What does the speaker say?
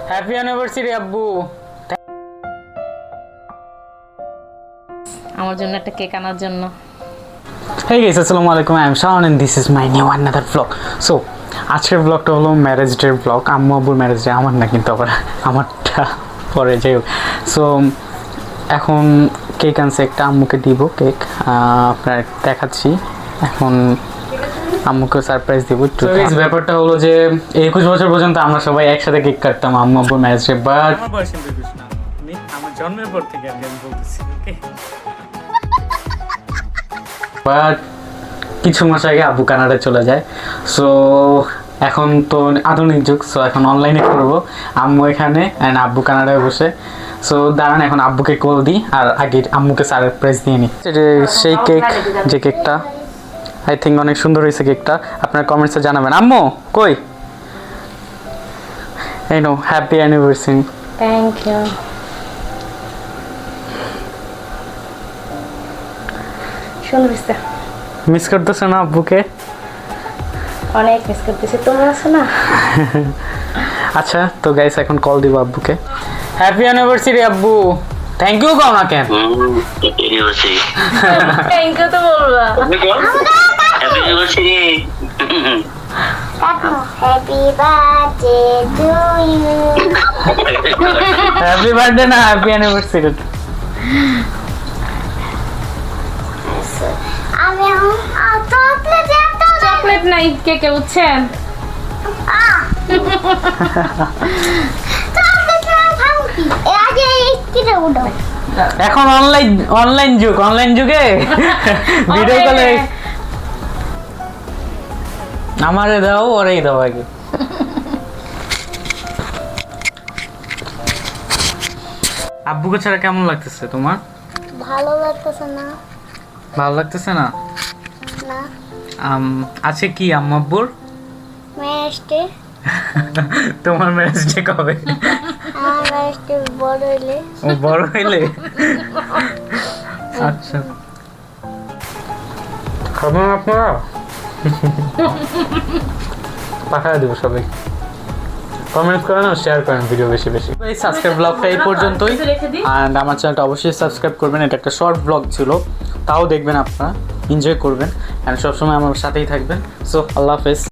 Happy anniversary আব্বু। আমার জন্য একটা কেক আনার জন্য। Hey guys, আসসালামু আলাইকুম, I am Shaun and this is my new another vlog. So আজকের ব্লগটা হলো ম্যারেজ ডের ব্লগ। আম্মু আব্বুর ম্যারেজ ডে, আমার না কিন্তু আবার আমারটা পরে যাই হোক। সো এখন কেক আনছে একটা, আম্মুকে দিব কেক, আপনার দেখাচ্ছি এখন। আম্মুকে সারপ্রাইজ দিব একটু। ব্যাপারটা হলো যে 21 বছর পর্যন্ত আমরা সবাই একসাথে কেক কাটতাম আম্মু আব্বুর ম্যারেজ ডে, বাট আমার বয়স কিন্তু 21 না, আমার জন্মের পর থেকে আমি বলতেছি, ওকে। বাট কিছু মাস আগে আব্বু কানাডায় চলে যায়। সো এখন তো আধুনিক যুগ, সো এখন অনলাইনে করবো। আম্মু এখানে অ্যান্ড আব্বু কানাডায় বসে। সো দাঁড়ান এখন আব্বুকে কল দিই আর আগে আম্মুকে সারপ্রাইজ দিয়ে নিই। সেই কেক, যে কেকটা আই থিঙ্ক অনেক সুন্দর হয়েছে কেকটা, আপনার কমেন্টসে জানাবেন। আম্মু কই? এই no, happy anniversary. Thank you. সুন্দর হয়েছে। মিস করতেছো না আব্বুকে? অনেক মিস করতেছি, তোমরা আছো না? আচ্ছা তো গাইস এখন কল দিব আব্বুকে। হ্যাপি অ্যানিভার্সারি আব্বু। থ্যাংক ইউ কও না কেন? anniversary. থ্যাংক ইউ তো বলবা। Happy anniversary. Happy birthday to you. Happy birthday না, হ্যাপি অ্যানিভার্সারি। আমি চকলেট একটা চকলেট নাই কেকে, বুঝছেন? চকলেট খাবো কি? আগে কিনে উঠো। এখন অনলাইন যুগে ভিডিও কলে আমারে দাও, ওরেই দাও আগে। আব্বুকে ছাড়া কেমন লাগতেছে তোমার? ভালো লাগতেছে না? ভালো লাগতেছে না? না, আছে কি আম্মু আব্বুর? মেয়েস্টে তোমার ম্যারেজ ডে কবে? আমার মেয়েস্টে বড় হইলে ও বড় হইলে? আচ্ছা খাবেন আপনারা? পাঠিয়ে দেবো সবাই। কমেন্ট করেন আর শেয়ার করেন ভিডিও বেশি বেশি। এই সাবস্ক্রাইব ব্লগটা এই পর্যন্তই, অ্যান্ড আমার চ্যানেলটা অবশ্যই সাবস্ক্রাইব করবেন। এটা একটা শর্ট ব্লগ ছিল, তাও দেখবেন আপনারা, এনজয় করবেন, অ্যান্ড সবসময় আমার সাথেই থাকবেন। সো আল্লাহ হাফেজ।